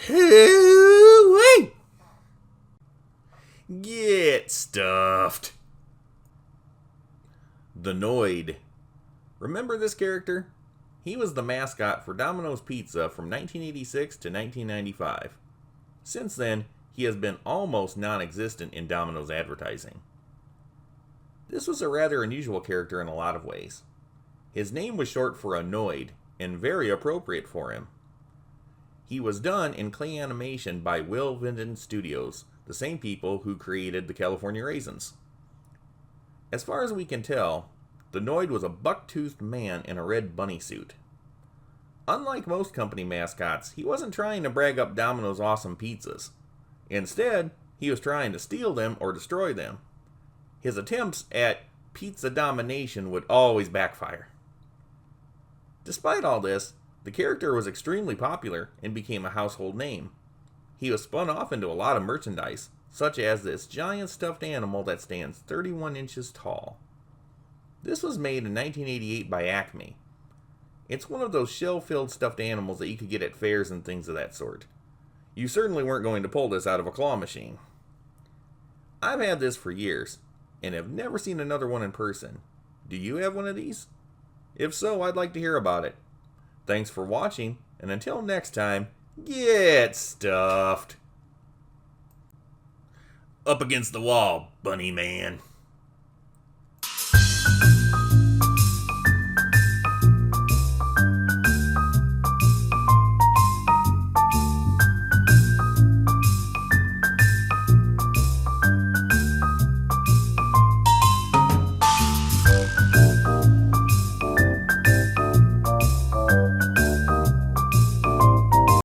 Hooey! Get stuffed. The Noid. Remember this character? He was the mascot for Domino's Pizza from 1986 to 1995. Since then, he has been almost non-existent in Domino's advertising. This was a rather unusual character in a lot of ways. His name was short for a Noid, and very appropriate for him. He was done in clay animation by Will Vinden Studios, the same people who created the California Raisins. As far as we can tell, the Noid was a buck-toothed man in a red bunny suit. Unlike most company mascots, he wasn't trying to brag up Domino's awesome pizzas. Instead, he was trying to steal them or destroy them. His attempts at pizza domination would always backfire. Despite all this, the character was extremely popular and became a household name. He was spun off into a lot of merchandise, such as this giant stuffed animal that stands 31 inches tall. This was made in 1988 by Acme. It's one of those shell-filled stuffed animals that you could get at fairs and things of that sort. You certainly weren't going to pull this out of a claw machine. I've had this for years, and have never seen another one in person. Do you have one of these? If so, I'd like to hear about it. Thanks for watching, and until next time, get stuffed. Up against the wall, bunny man.